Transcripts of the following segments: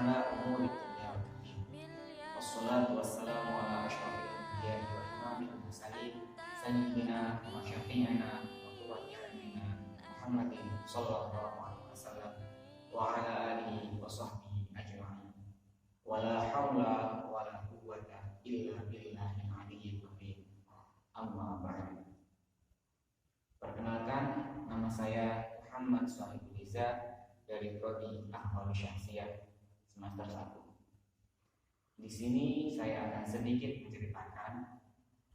ala umuri dunya wad din. Wassalatu wassalamu ala asyrafil anbiya'i wa imamil mursalin sayyidina wa syafi'ina wa qurrati a'yunina Muhammadin sallallahu alaihi wasallam wa ala alihi wa sahbihi ajma'in. Wala haula wala quwwata illa billahil aliyyil azim. Amma ba'du. Perkenalkan, nama saya Muhammad Suhaibul Iza dari Prodi Ahwal Syahsiyah semester 1. Di sini saya akan sedikit menceritakan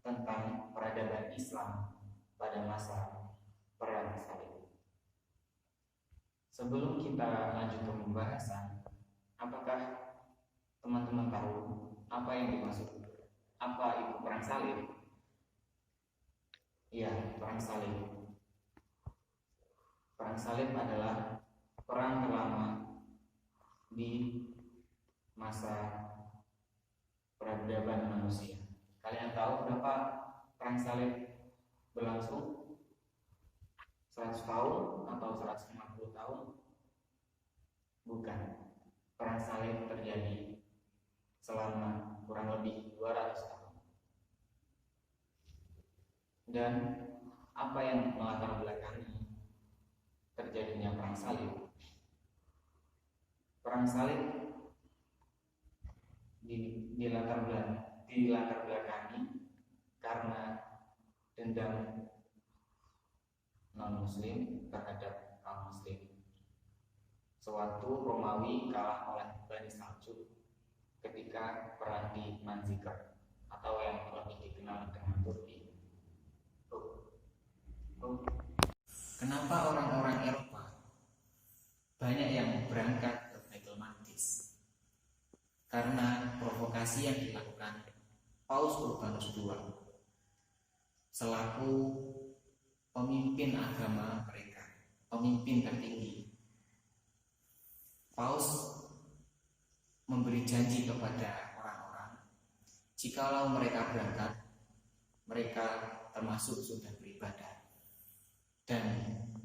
tentang peradaban Islam pada masa Perang Salib. Sebelum kita lanjut ke pembahasan, apakah teman-teman tahu apa yang dimaksud apa itu Perang Salib? Ya, Perang Salib. Perang Salib adalah perang terlama di masa peradaban manusia. Kalian tahu berapa Perang Salib berlangsung? 100 tahun atau 150 tahun? Bukan. Perang Salib terjadi selama kurang lebih 200 tahun. Dan apa yang melatar belakangi terjadinya Perang Salib? Perang Salib dilatar belakangi karena dendam non-muslim terhadap kaum muslim. Sewaktu Romawi kalah oleh Bani Saljuk ketika perang di Manzikert atau yang lebih dikenal dengan Turki. Kenapa orang-orang Eropa banyak yang berangkat ke Baitul Maqdis? Karena provokasi yang dilakukan Paus Urbanus II selaku pemimpin agama mereka, pemimpin tertinggi. Paus memberi janji kepada orang-orang, jikalau mereka berangkat, mereka termasuk sudah beribadah. Dan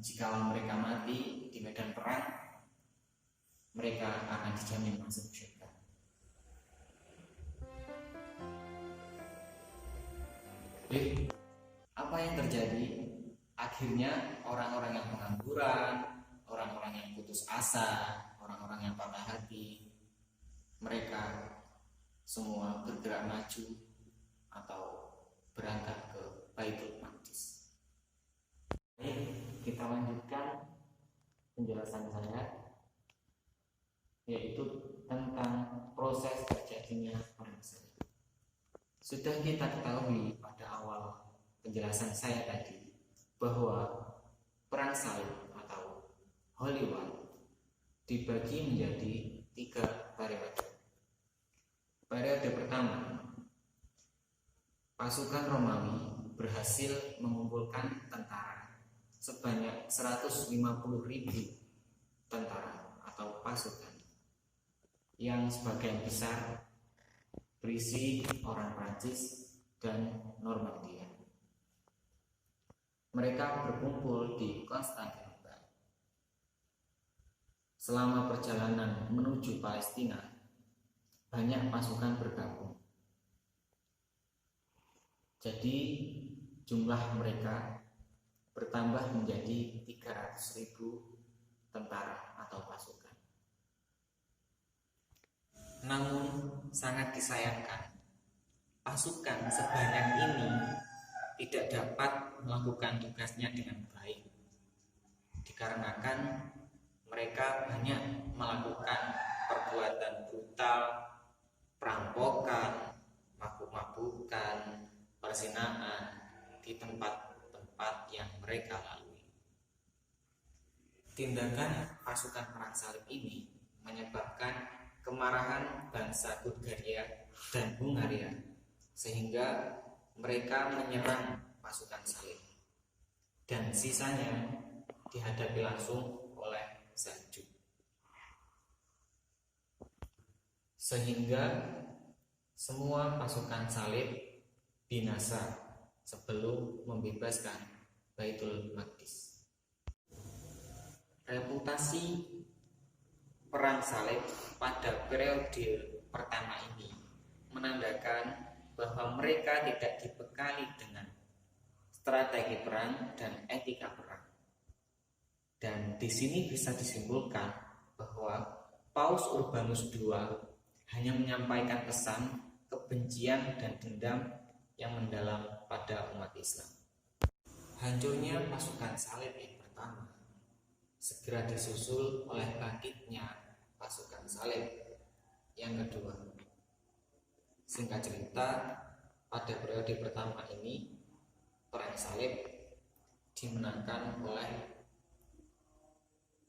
jikalau mereka mati di medan perang, mereka akan dijamin masuk surga. Apa yang terjadi? Akhirnya orang-orang yang pengangguran, orang-orang yang putus asa, orang-orang yang patah hati, mereka semua bergerak maju atau berangkat ke Baitul Maqdis. Kita lanjutkan penjelasan saya, yaitu tentang proses terjadinya Perang Salib. Sudah kita ketahui pada awal penjelasan saya tadi bahwa Perang Salib atau Holy War dibagi menjadi 3 periode. Periode pertama, pasukan Romawi berhasil mengumpulkan tentara sebanyak 150.000 tentara atau pasukan yang sebagian besar berisi orang Prancis dan Normandia. Mereka berkumpul di Konstantinopel. Selama perjalanan menuju Palestina, banyak pasukan bergabung. Jadi jumlah mereka bertambah menjadi 300.000 tentara atau pasukan. Namun sangat disayangkan, pasukan sebanyak ini tidak dapat melakukan tugasnya dengan baik, dikarenakan mereka banyak melakukan perbuatan brutal, perampokan, mabuk-mabukan, perzinaan di tempat yang mereka lalui. Tindakan pasukan Perang Salib ini menyebabkan kemarahan bangsa Bulgaria dan Hungaria, sehingga mereka menyerang pasukan Salib dan sisanya dihadapi langsung oleh Seljuk, sehingga semua pasukan Salib binasa sebelum membebaskan Baitul Maqdis. Reputasi perang salib pada periode pertama ini menandakan bahwa mereka tidak dibekali dengan strategi perang dan etika perang. Dan di sini bisa disimpulkan bahwa Paus Urbanus II hanya menyampaikan pesan kebencian dan dendam yang mendalam pada umat Islam. Hancurnya pasukan salib yang pertama segera disusul oleh bangkitnya pasukan salib yang kedua. Singkat cerita, pada periode pertama ini perang salib dimenangkan oleh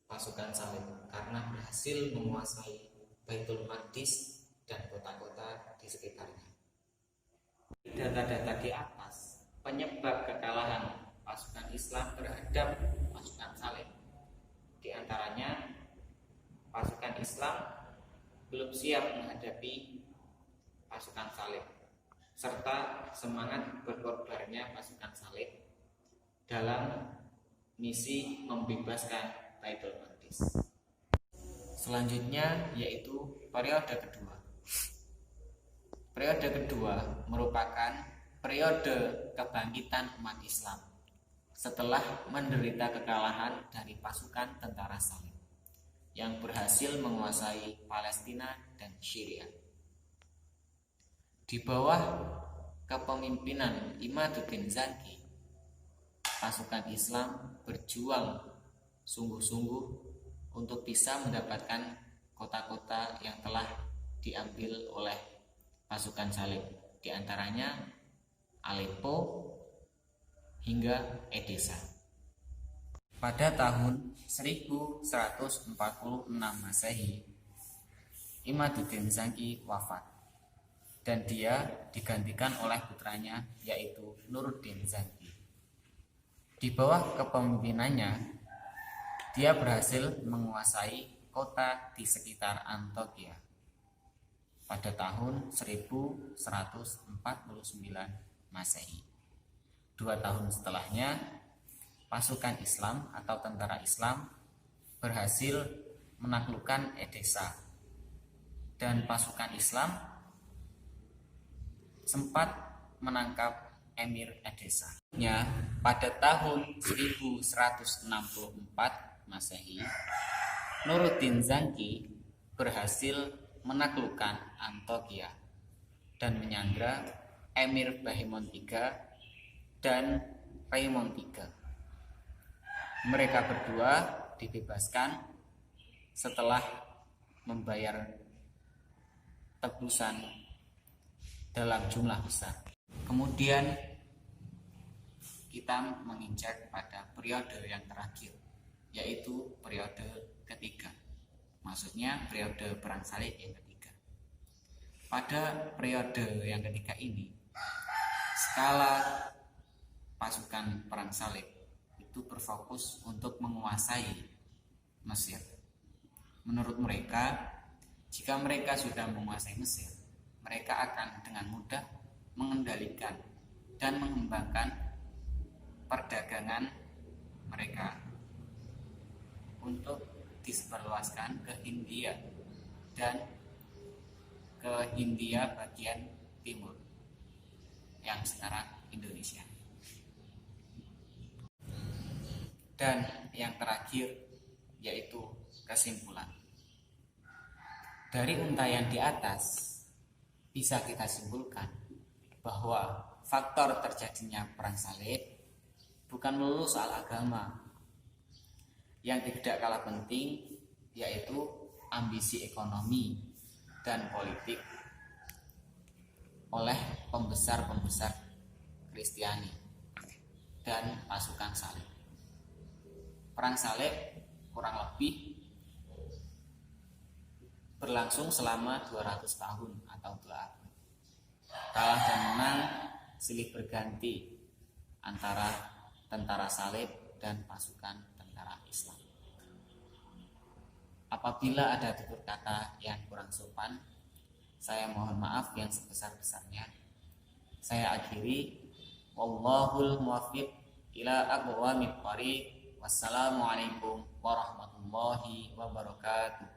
pasukan salib karena berhasil menguasai Baitul Maqdis dan kota-kota di sekitarnya. Data-data di atas penyebab kekalahan pasukan Islam terhadap pasukan salib. Di antaranya, pasukan Islam belum siap menghadapi pasukan salib, serta semangat berkorbannya pasukan salib dalam misi membebaskan Baitul Maqdis. Selanjutnya yaitu periode kedua. Periode kedua merupakan periode kebangkitan umat Islam setelah menderita kekalahan dari pasukan tentara salib yang berhasil menguasai Palestina dan Syria. Di bawah kepemimpinan Imaduddin Zaki, pasukan Islam berjuang sungguh-sungguh untuk bisa mendapatkan kota-kota yang telah diambil oleh pasukan salib, di antaranya Aleppo hingga Edessa. Pada tahun 1146 Masehi, Imaduddin Zaki wafat dan dia digantikan oleh putranya yaitu Nuruddin Zaki. Di bawah kepemimpinannya, dia berhasil menguasai kota di sekitar Antokia pada tahun 1149 Masehi. 2 tahun setelahnya, pasukan Islam atau tentara Islam berhasil menaklukkan Edessa, dan pasukan Islam sempat menangkap Emir Edessa. Pada tahun 1164 Masehi, Nuruddin Zaki berhasil menaklukkan Antokia dan menyandra Emir Bahimon III dan Raimon III. Mereka berdua dibebaskan setelah membayar tebusan dalam jumlah besar. Kemudian kita menginjak pada periode yang terakhir, yaitu periode ketiga. Maksudnya periode perang salib yang ketiga. Pada periode yang ketiga ini, skala pasukan perang salib itu berfokus untuk menguasai Mesir. Menurut mereka, jika mereka sudah menguasai Mesir, mereka akan dengan mudah mengendalikan dan mengembangkan perdagangan mereka untuk disebarluaskan ke India dan ke India bagian timur yang sekarang Indonesia. Dan yang terakhir yaitu kesimpulan. Dari untayan di atas bisa kita simpulkan bahwa faktor terjadinya perang salib bukan melulu soal agama. Yang tidak kalah penting yaitu ambisi ekonomi dan politik oleh pembesar-pembesar Kristiani dan pasukan salib. Perang salib kurang lebih berlangsung selama 200 tahun atau 2 abad. Kalah dan menang silih berganti antara tentara salib dan pasukan tentara Islam. Apabila ada tutur kata yang kurang sopan, saya mohon maaf yang sebesar-besarnya. Saya akhiri, wallahul muwaffiq ila aqwamit thoriq. Wassalamualaikum warahmatullahi wabarakatuh.